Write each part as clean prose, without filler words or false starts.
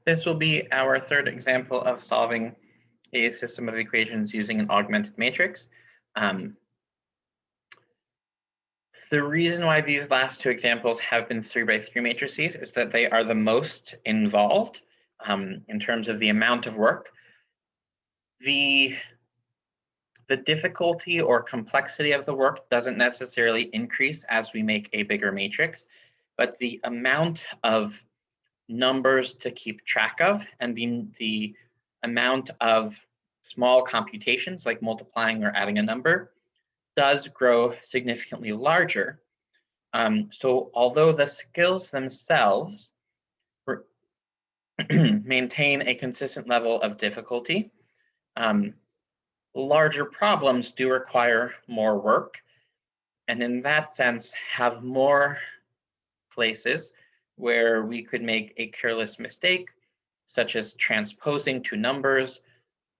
This will be our third example of solving a system of equations using an augmented matrix. The reason why these last two examples have been 3x3 matrices is that they are the most involved in terms of the amount of work. The difficulty or complexity of the work doesn't necessarily increase as we make a bigger matrix, but the amount of numbers to keep track of and the amount of small computations like multiplying or adding a number does grow significantly larger. So although the skills themselves maintain a consistent level of difficulty, larger problems do require more work, and in that sense have more places where we could make a careless mistake, such as transposing two numbers,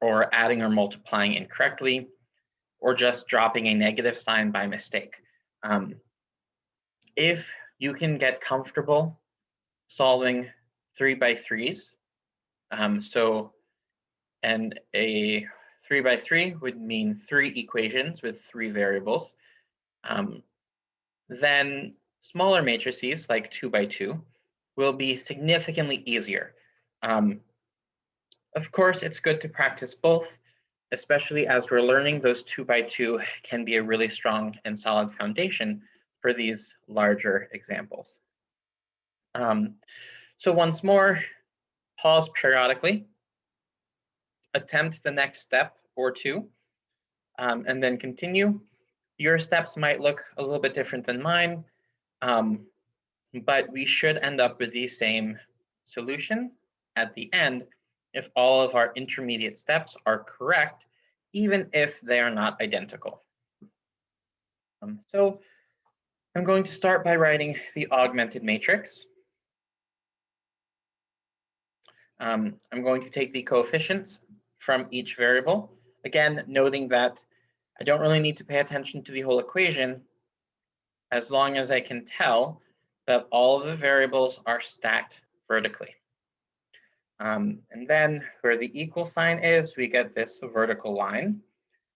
or adding or multiplying incorrectly, or just dropping a negative sign by mistake. If you can get comfortable solving 3x3s, and a 3x3 would mean 3 equations with 3 variables, then smaller matrices like 2x2 will be significantly easier. Of course, it's good to practice both, especially as we're learning those 2x2 can be a really strong and solid foundation for these larger examples. So once more, pause periodically, attempt the next step or two, and then continue. Your steps might look a little bit different than mine, but we should end up with the same solution at the end if all of our intermediate steps are correct, even if they are not identical. So I'm going to start by writing the augmented matrix. I'm going to take the coefficients from each variable, again, noting that I don't really need to pay attention to the whole equation as long as I can tell that all of the variables are stacked vertically. And then where the equal sign is, we get this vertical line,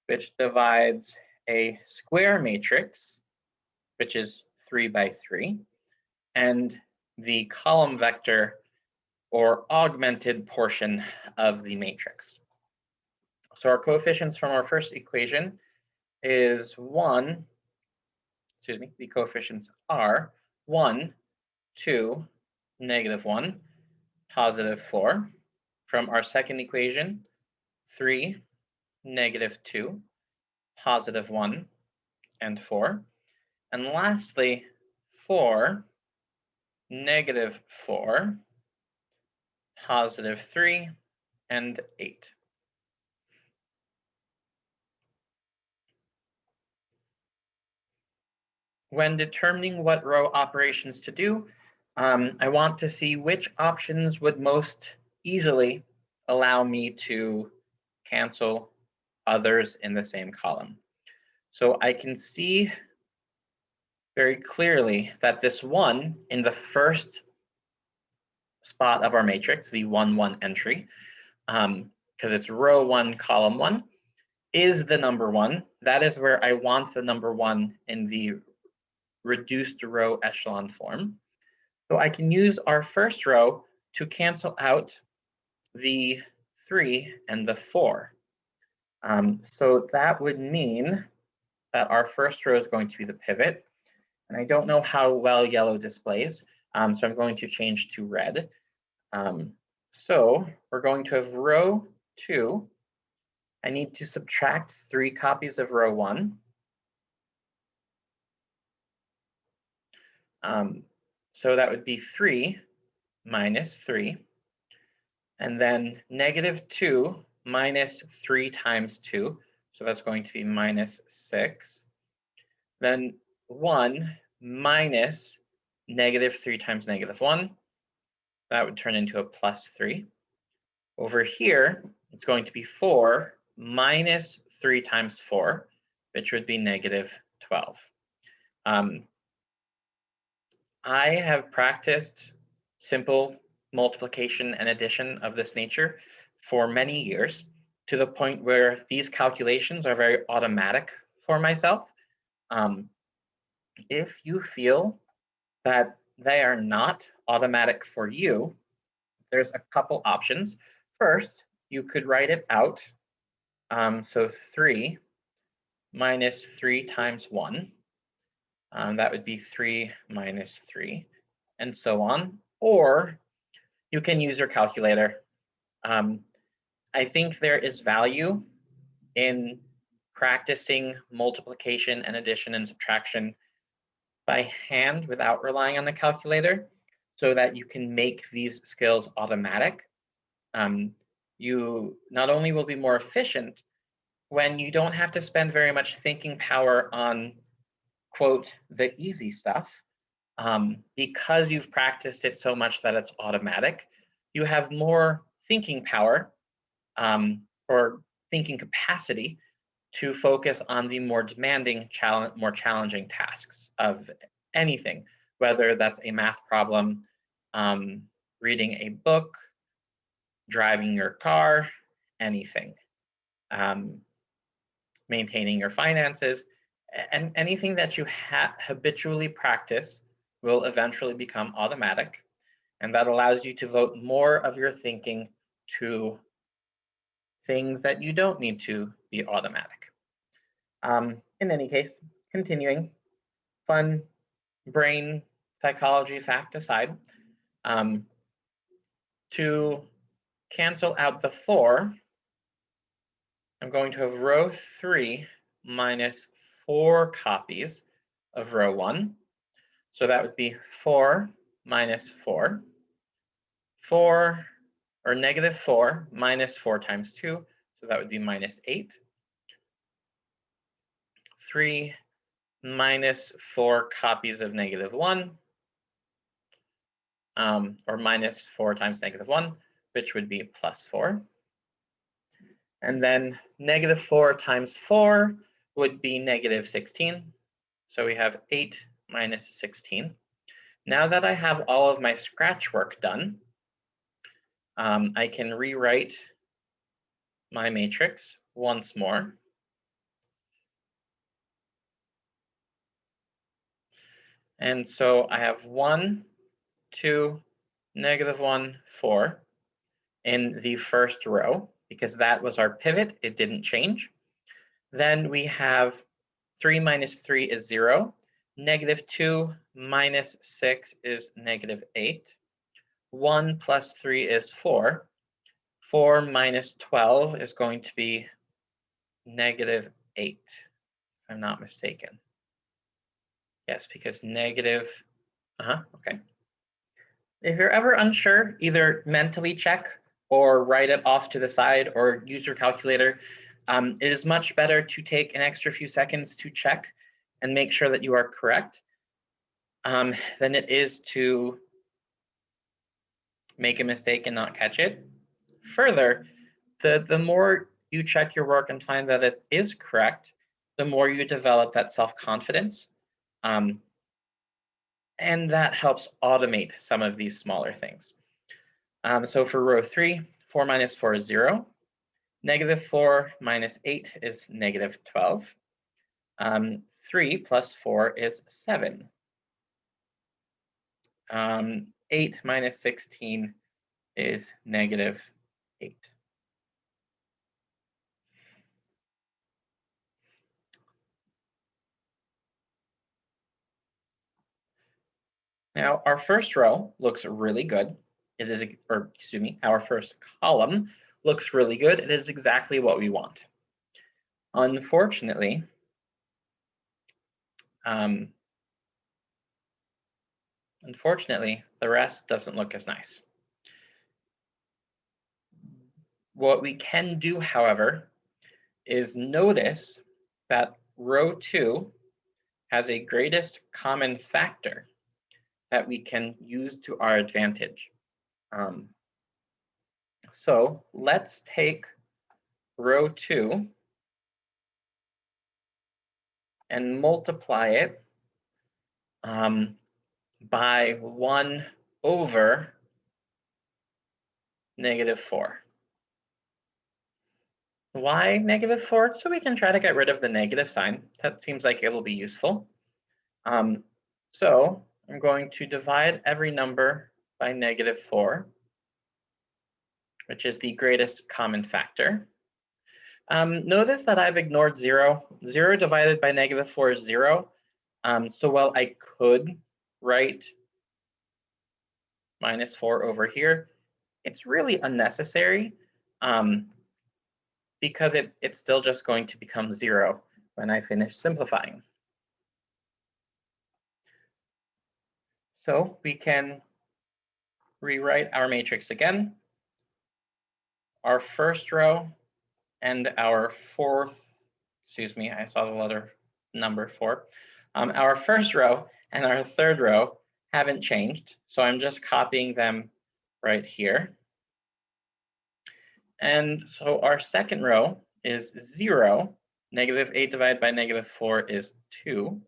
which divides a square matrix, which is 3x3, and the column vector or augmented portion of the matrix. So our coefficients from our first equation is 1, excuse me, the coefficients are 1, 2, -1, +4. From our second equation, 3, -2, +1, and 4. And lastly, 4, -4, +3, and 8. When determining what row operations to do, I want to see which options would most easily allow me to cancel others in the same column. So I can see very clearly that this 1 in the first spot of our matrix, the 1, 1 entry, because it's row 1, column 1, is the number 1. That is where I want the number 1 in the reduced row echelon form. So I can use our first row to cancel out the 3 and the 4. So that would mean that our first row is going to be the pivot. And I don't know how well yellow displays, so I'm going to change to red. So we're going to have row 2. I need to subtract 3 copies of row 1. So that would be 3 minus 3. And then -2 minus 3 times 2. So that's going to be -6. Then 1 minus -3 times -1. That would turn into a +3. Over here, it's going to be 4 minus 3 times 4, which would be -12. I have practiced simple multiplication and addition of this nature for many years, to the point where these calculations are very automatic for myself. If you feel that they are not automatic for you, there's a couple options. First, you could write it out. So 3 minus 3 times 1. That would be 3 minus 3, and so on. Or you can use your calculator. I think there is value in practicing multiplication and addition and subtraction by hand without relying on the calculator, so that you can make these skills automatic. You not only will be more efficient when you don't have to spend very much thinking power on, quote, the easy stuff, because you've practiced it so much that it's automatic, you have more thinking power or thinking capacity to focus on the more demanding, more challenging tasks of anything, whether that's a math problem, reading a book, driving your car, anything, maintaining your finances, and anything that you habitually practice will eventually become automatic. And that allows you to devote more of your thinking to things that you don't need to be automatic. In any case, continuing, fun brain psychology fact aside, to cancel out the 4, I'm going to have row 3 minus 4 copies of row 1. So that would be 4 minus 4. 4, or negative 4 minus 4 times 2. So that would be minus 8. 3 minus 4 copies of negative 1, or minus 4 times negative 1, which would be plus 4. And then negative 4 times 4 would be negative 16. So we have 8 minus 16. Now that I have all of my scratch work done, I can rewrite my matrix once more. And so I have 1, 2, negative 1, 4 in the first row, because that was our pivot. It didn't change. Then we have 3 minus 3 is 0. Negative 2 minus 6 is negative 8. 1 plus 3 is 4. 4 minus 12 is going to be negative 8, if I'm not mistaken. Yes, because negative, okay. If you're ever unsure, either mentally check or write it off to the side or use your calculator. It is much better to take an extra few seconds to check and make sure that you are correct than it is to make a mistake and not catch it. Further, the more you check your work and find that it is correct, the more you develop that self-confidence. And that helps automate some of these smaller things. So for row 3, 4 minus 4 is 0. Negative 4 minus 8 is negative 12. 3 plus 4 is 7. 8 minus 16 is negative 8. Now, our first row looks really good. It is, or excuse me, our first column looks really good. It is exactly what we want. Unfortunately, the rest doesn't look as nice. What we can do, however, is notice that row 2 has a greatest common factor that we can use to our advantage. So let's take row 2 and multiply it by 1 over -4. Why -4? So we can try to get rid of the negative sign. That seems like it will be useful. So I'm going to divide every number by -4, which is the greatest common factor. Notice that I've ignored 0. 0 divided by -4 is 0. So while I could write -4 over here, it's really unnecessary because it's still just going to become 0 when I finish simplifying. So we can rewrite our matrix again. Our first row and our fourth, excuse me, I saw the letter number 4. Our first row and our third row haven't changed, so I'm just copying them right here. And so our second row is 0. -8 divided by -4 is 2.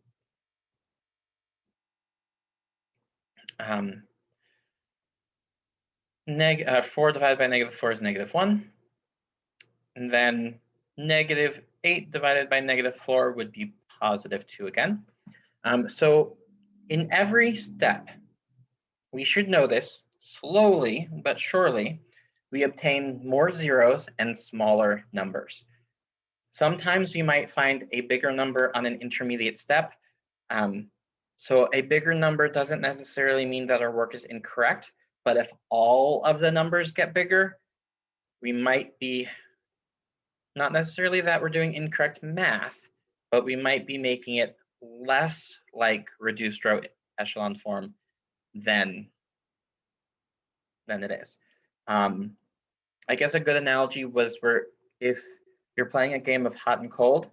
4 divided by -4 is -1. And then -8 divided by -4 would be +2 again. So in every step, we should know this, slowly but surely, we obtain more zeros and smaller numbers. Sometimes we might find a bigger number on an intermediate step. So a bigger number doesn't necessarily mean that our work is incorrect, but if all of the numbers get bigger, we might be, not necessarily that we're doing incorrect math, but we might be making it less like reduced row echelon form than it is. I guess a good analogy was where if you're playing a game of hot and cold,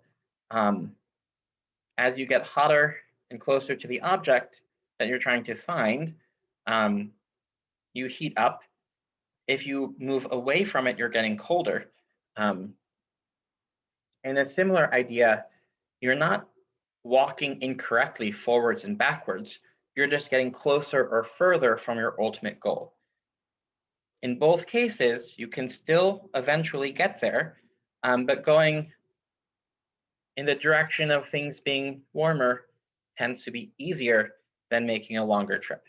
as you get hotter and closer to the object that you're trying to find, you heat up. If you move away from it, you're getting colder. In a similar idea, you're not walking incorrectly forwards and backwards. You're just getting closer or further from your ultimate goal. In both cases, you can still eventually get there, but going in the direction of things being warmer tends to be easier than making a longer trip.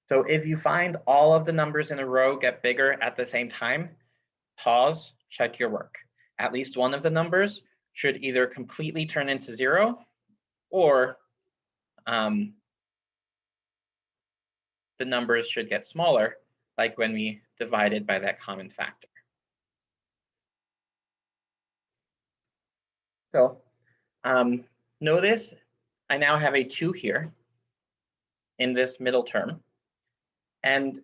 So if you find all of the numbers in a row get bigger at the same time, pause, check your work. At least one of the numbers should either completely turn into 0 or the numbers should get smaller, like when we divided by that common factor. So notice I now have a 2 here in this middle term. And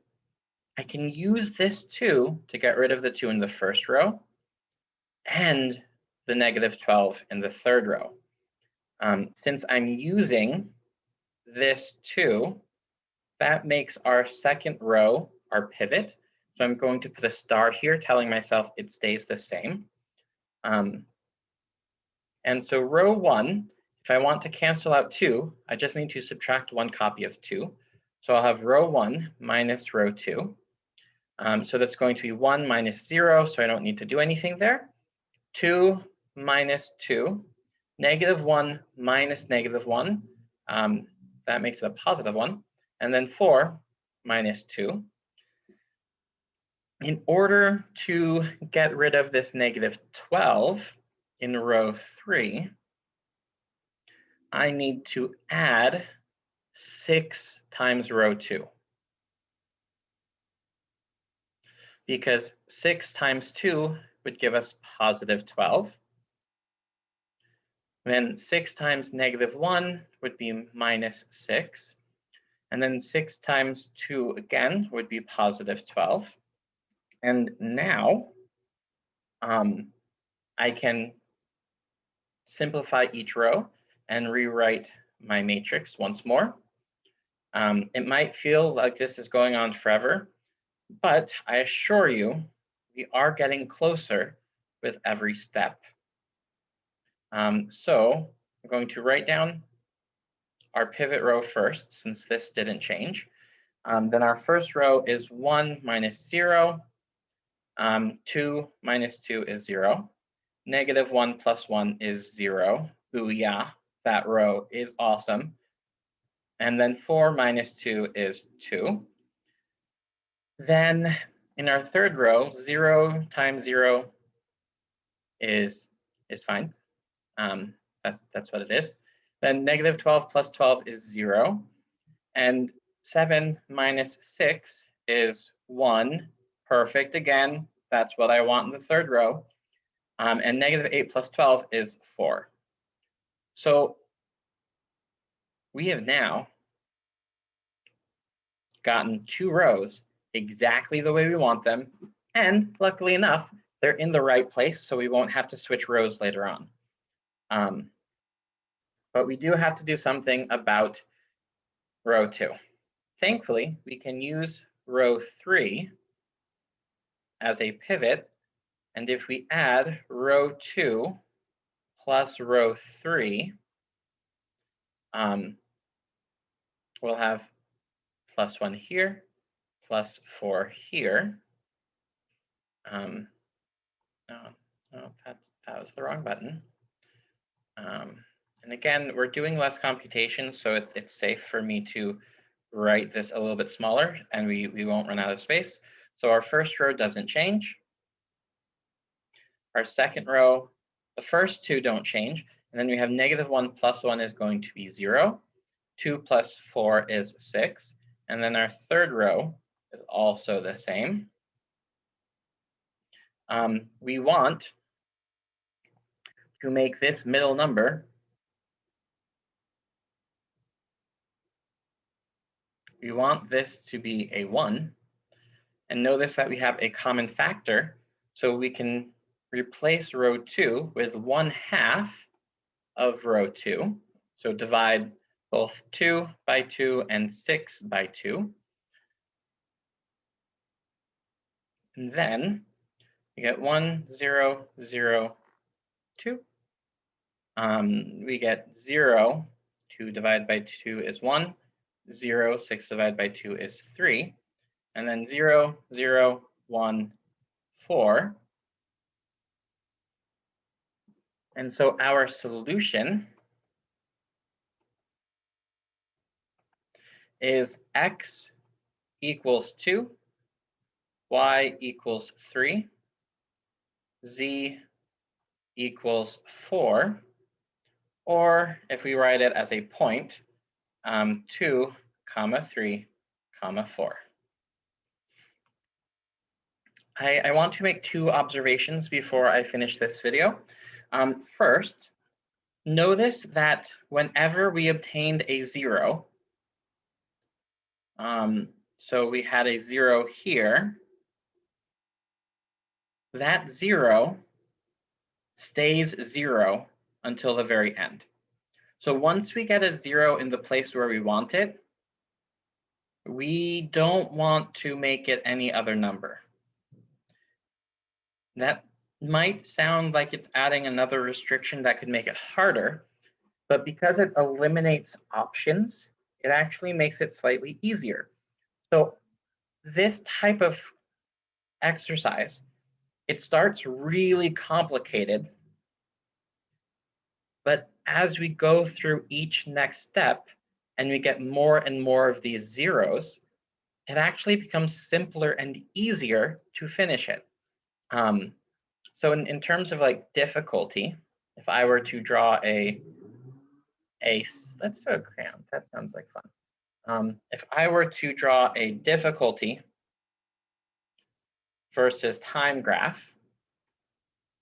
I can use this 2 to get rid of the 2 in the first row and the -12 in the third row. Since I'm using this 2, that makes our second row our pivot. So I'm going to put a star here telling myself it stays the same. And so row 1, if I want to cancel out 2, I just need to subtract 1 copy of 2. So I'll have row 1 minus row 2. So that's going to be 1 minus 0, so I don't need to do anything there. 2 minus 2, -1 minus -1. That makes it a +1. And then 4 minus 2. In order to get rid of this -12 in row 3, I need to add 6 times row 2. Because 6 times 2 would give us +12. Then 6 times -1 would be -6. And then 6 times 2 again would be +12. And now I can simplify each row and rewrite my matrix once more. It might feel like this is going on forever, but I assure you, we are getting closer with every step. So I'm going to write down our pivot row first, since this didn't change. Then our first row is 1 minus 0. 2 minus 2 is 0. Negative 1 plus 1 is 0. Ooh, yeah, that row is awesome. And then 4 minus 2 is 2. Then in our third row, 0 times 0 is fine. That's what it is. Then negative 12 plus 12 is 0. And 7 minus 6 is 1. Perfect again. That's what I want in the third row. And negative 8 plus 12 is 4. So we have now gotten 2 rows exactly the way we want them. And luckily enough, they're in the right place, so we won't have to switch rows later on. But we do have to do something about row 2. Thankfully, we can use row 3 as a pivot. And if we add row 2 plus row 3, we'll have plus 1 here, plus 4 here. No, that was the wrong button. And again, we're doing less computation, so it's safe for me to write this a little bit smaller, and we won't run out of space. So our first row doesn't change. Our second row, the first 2 don't change, and then we have negative 1 plus 1 is going to be 0. 2 plus 4 is 6. And then our third row is also the same. We want to make this middle number, we want this to be a 1. And notice that we have a common factor, so we can replace row 2 with 1/2 of row 2. So divide both 2 by 2 and 6 by 2. And then we get 1, 0, 0, 2. We get 0, 2 divided by 2 is 1. 0, 6 divided by 2 is 3. And then 0, 0, 1, 4. And so our solution is x equals 2, y equals 3, z equals 4, or if we write it as a point, 2, 3, 4. I want to make 2 observations before I finish this video. First, notice that whenever we obtained a 0, so we had a 0 here, that 0 stays 0 until the very end. So once we get a 0 in the place where we want it, we don't want to make it any other number. That might sound like it's adding another restriction that could make it harder, but because it eliminates options, it actually makes it slightly easier. So this type of exercise, it starts really complicated, but as we go through each next step and we get more and more of these zeros, it actually becomes simpler and easier to finish it. So in terms of like difficulty, if I were to draw let's do a crayon, that sounds like fun. If I were to draw a difficulty versus time graph,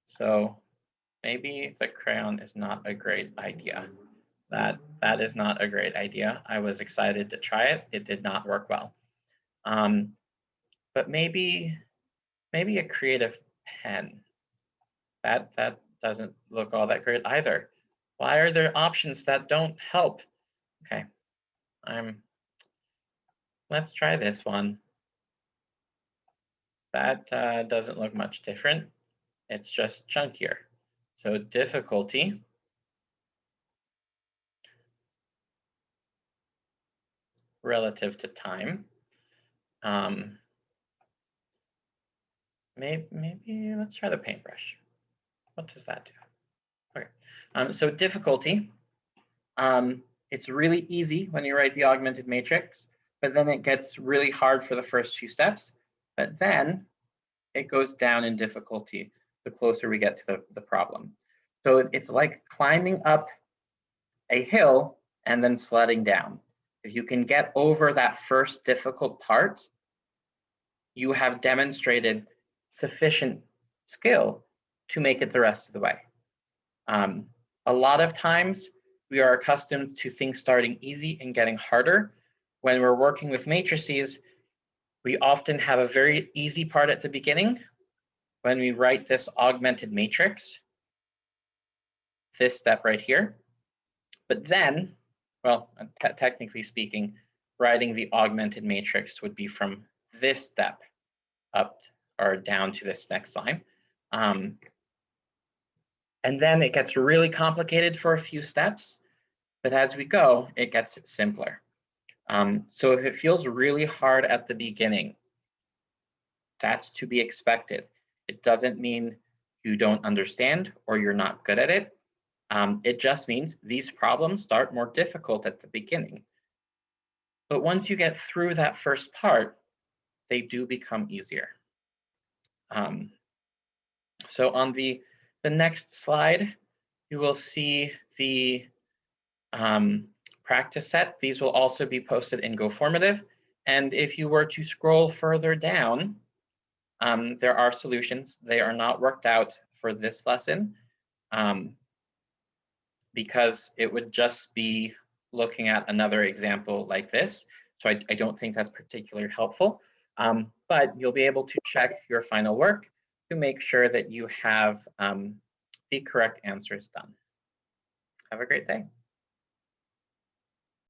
so maybe the crayon is not a great idea. That is not a great idea. I was excited to try it. It did not work well. But maybe a creative pen. That doesn't look all that great either. Why are there options that don't help? Okay, let's try this one. That doesn't look much different. It's just chunkier. So difficulty relative to time. Maybe let's try the paintbrush. What does that do? Okay, so difficulty. It's really easy when you write the augmented matrix, but then it gets really hard for the first few steps. But then it goes down in difficulty the closer we get to the problem. So it's like climbing up a hill and then sledding down. If you can get over that first difficult part, you have demonstrated sufficient skill to make it the rest of the way. A lot of times we are accustomed to things starting easy and getting harder. When we're working with matrices, we often have a very easy part at the beginning. When we write this augmented matrix, this step right here, but then, well, technically speaking, writing the augmented matrix would be from this step up or down to this next line. And then it gets really complicated for a few steps, but as we go, it gets simpler. So if it feels really hard at the beginning, that's to be expected. It doesn't mean you don't understand or you're not good at it. It just means these problems start more difficult at the beginning. But once you get through that first part, they do become easier. So on the next slide, you will see the practice set. These will also be posted in GoFormative. And if you were to scroll further down, there are solutions. They are not worked out for this lesson because it would just be looking at another example like this. So I don't think that's particularly helpful. But you'll be able to check your final work to make sure that you have the correct answers done. Have a great day.